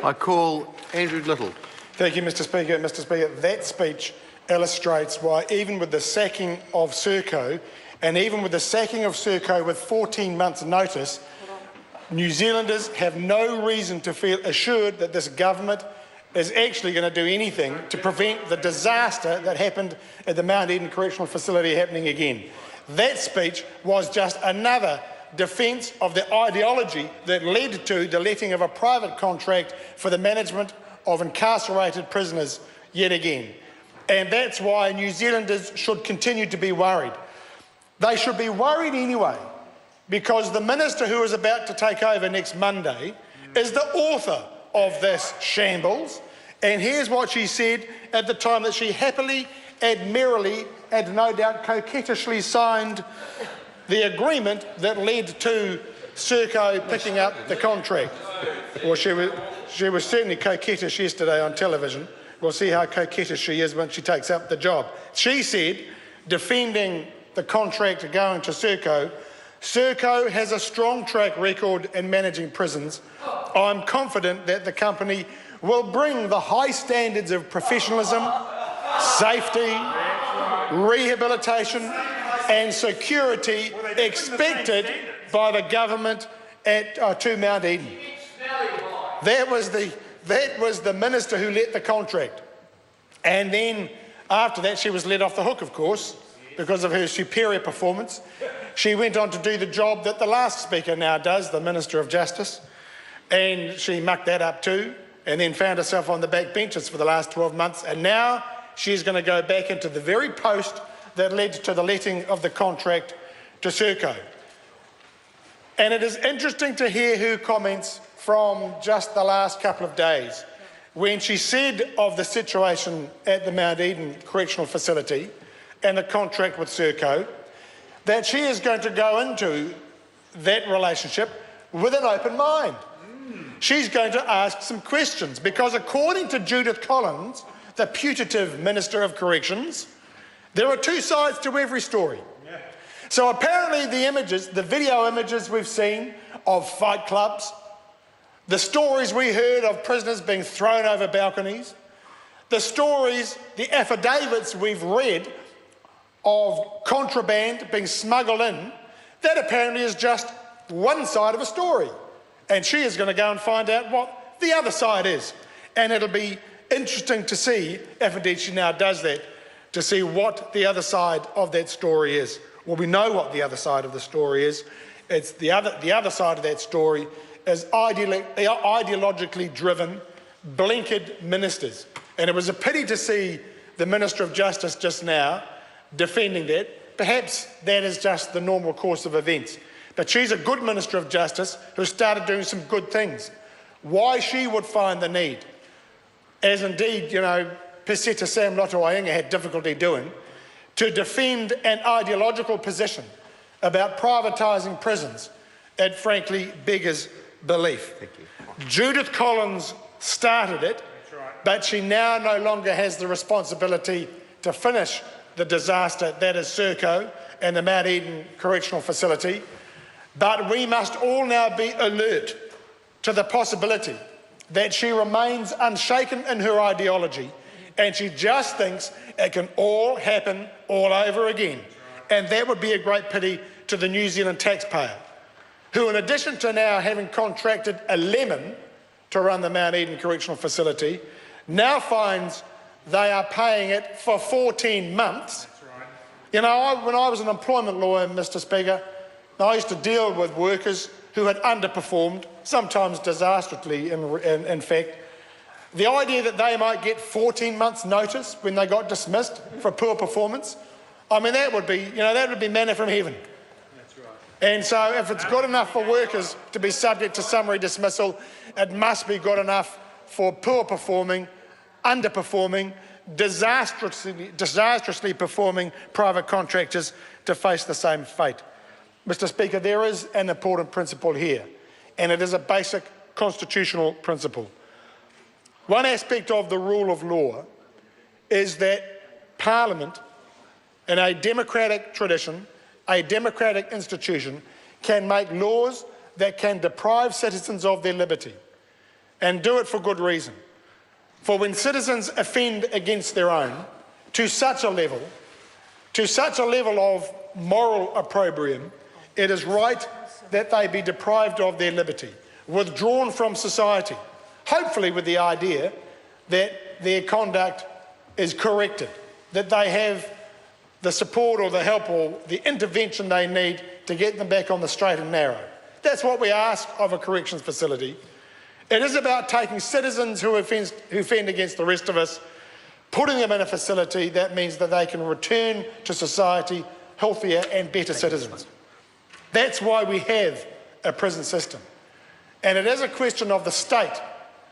I call Andrew Little. Thank you, Mr Speaker. Mr Speaker, that speech illustrates why even with the sacking of Serco, and even with the sacking of Serco with 14 months' notice, New Zealanders have no reason to feel assured that this government is actually going to do anything to prevent the disaster that happened at the Mount Eden Correctional Facility happening again. That speech was just another defence of the ideology that led to the letting of a private contract for the management of incarcerated prisoners yet again. And that's why New Zealanders should continue to be worried. They should be worried anyway, because the minister who is about to take over next Monday is the author of this shambles. And here's what she said at the time that she happily and merrily and no doubt coquettishly signed the agreement that led to Serco picking up the contract. Well, she was certainly coquettish yesterday on television. We'll see how coquettish she is when she takes up the job. She said, defending the contract going to Serco, Serco has a strong track record in managing prisons. I'm confident that the company will bring the high standards of professionalism, safety, rehabilitation and security expected by the government to Mount Eden. That was the minister who let the contract. And then after that she was let off the hook, of course, because of her superior performance. She went on to do the job that the last speaker now does, the Minister of Justice, and she mucked that up too, and then found herself on the back benches for the last 12 months, and now she's going to go back into the very post that led to the letting of the contract to Serco. And it is interesting to hear her comments from just the last couple of days, when she said of the situation at the Mount Eden Correctional Facility and the contract with Serco, that she is going to go into that relationship with an open mind. She's going to ask some questions, because according to Judith Collins, the putative Minister of Corrections, there are two sides to every story. So apparently the images, the video images we've seen of fight clubs, the stories we heard of prisoners being thrown over balconies, the stories, the affidavits we've read of contraband being smuggled in, that apparently is just one side of a story. And she is going to go and find out what the other side is. And it'll be interesting to see, if indeed she now does that, to see what the other side of that story is. Well, we know what the other side of the story is. It's the other side of that story is ideologically driven, blinkered ministers. And it was a pity to see the Minister of Justice just now defending that. Perhaps that is just the normal course of events. But she's a good Minister of Justice who started doing some good things. Why she would find the need, as indeed, Peseta Sam Lotoainga had difficulty doing, to defend an ideological position about privatising prisons, it frankly beggars belief. Thank you. Judith Collins started it, but she now no longer has the responsibility to finish the disaster that is Serco and the Mount Eden Correctional Facility. But we must all now be alert to the possibility that she remains unshaken in her ideology and she just thinks it can all happen all over again. And that would be a great pity to the New Zealand taxpayer, who, in addition to now having contracted a lemon to run the Mount Eden Correctional Facility, now finds they are paying it for 14 months. When I was an employment lawyer, Mr Speaker, I used to deal with workers who had underperformed, sometimes disastrously in fact. The idea that they might get 14 months notice when they got dismissed for poor performance, I mean, that would be manna from heaven. That's right. And so if it's good enough for workers to be subject to summary dismissal, it must be good enough for poor performing, underperforming, disastrously performing private contractors to face the same fate. Mr Speaker, there is an important principle here, and it is a basic constitutional principle. One aspect of the rule of law is that Parliament, in a democratic tradition, a democratic institution, can make laws that can deprive citizens of their liberty. and do it for good reason. For when citizens offend against their own to such a level of moral opprobrium, it is right that they be deprived of their liberty, withdrawn from society, hopefully with the idea that their conduct is corrected, that they have the support or the help or the intervention they need to get them back on the straight and narrow. That's what we ask of a corrections facility. It is about taking citizens who offend against the rest of us, putting them in a facility that means that they can return to society healthier and better citizens. That's why we have a prison system. And it is a question of the state,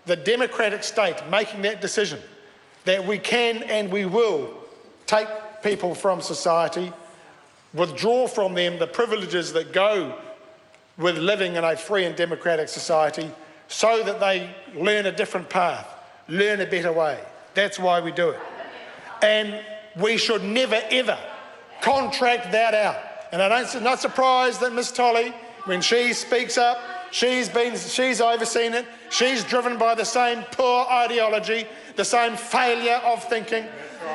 the democratic state, making that decision that we can and we will take people from society, withdraw from them the privileges that go with living in a free and democratic society, so that they learn a different path, learn a better way. That's why we do it. And we should never, ever contract that out. And I'm not surprised that Ms Tolley, when she speaks up, she's overseen it, she's driven by the same poor ideology, the same failure of thinking,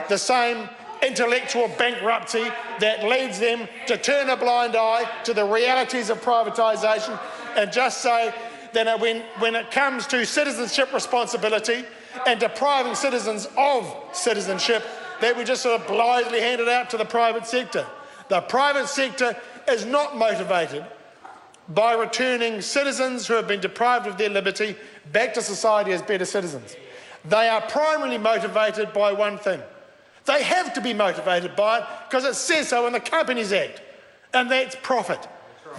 the same intellectual bankruptcy that leads them to turn a blind eye to the realities of privatisation and just say that when it comes to citizenship responsibility and depriving citizens of citizenship, that we just sort of blithely hand it out to the private sector. The private sector is not motivated by returning citizens who have been deprived of their liberty back to society as better citizens. They are primarily motivated by one thing. They have to be motivated by it because it says so in the Companies Act, and that's profit.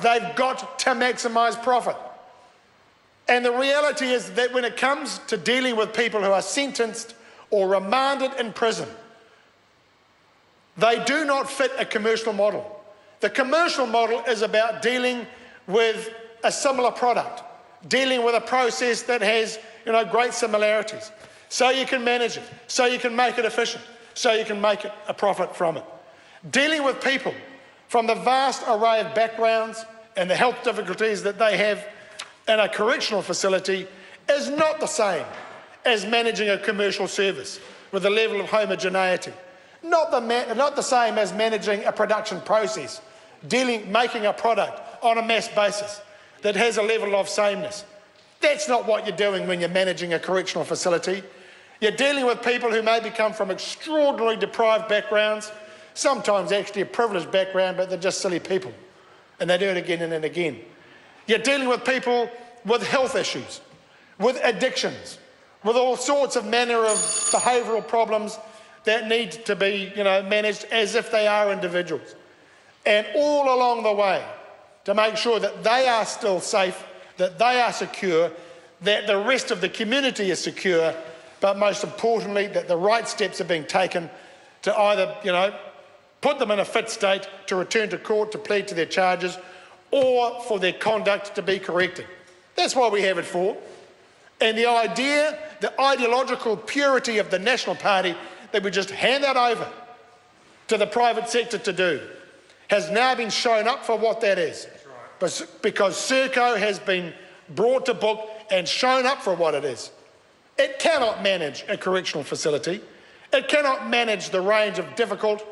They've got to maximise profit. And the reality is that when it comes to dealing with people who are sentenced or remanded in prison, they do not fit a commercial model. The commercial model is about dealing with a similar product, dealing with a process that has, great similarities. So you can manage it, so you can make it efficient, so you can make a profit from it. Dealing with people from the vast array of backgrounds and the health difficulties that they have in a correctional facility is not the same as managing a commercial service with a level of homogeneity. Not the same as managing a production process, making a product on a mass basis that has a level of sameness. That's not what you're doing when you're managing a correctional facility. You're dealing with people who maybe come from extraordinarily deprived backgrounds, sometimes actually a privileged background, but they're just silly people, and they do it again and again. You're dealing with people with health issues, with addictions, with all sorts of manner of behavioural problems that need to be, managed as if they are individuals. And all along the way, to make sure that they are still safe, that they are secure, that the rest of the community is secure, but most importantly, that the right steps are being taken to either, put them in a fit state to return to court to plead to their charges, or for their conduct to be corrected. That's what we have it for. And the idea, the ideological purity of the National Party that we just hand that over to the private sector to do has now been shown up for what that is. Right. Because Serco has been brought to book and shown up for what it is. It cannot manage a correctional facility. It cannot manage the range of difficult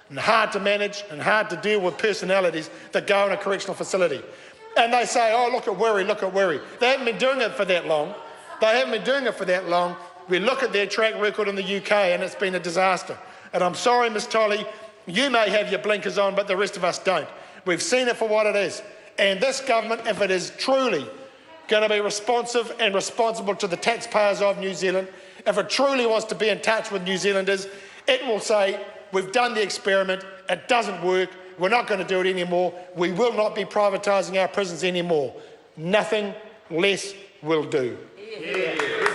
and hard to manage and hard to deal with personalities that go in a correctional facility. And they say, oh, look at Wirry, look at Wirry. They haven't been doing it for that long. We look at their track record in the UK and it's been a disaster. And I'm sorry, Ms Tolley, you may have your blinkers on, but the rest of us don't. We've seen it for what it is. And this government, if it is truly going to be responsive and responsible to the taxpayers of New Zealand, if it truly wants to be in touch with New Zealanders, it will say, we've done the experiment, it doesn't work, we're not going to do it anymore, we will not be privatising our prisons anymore. Nothing less will do. Yeah.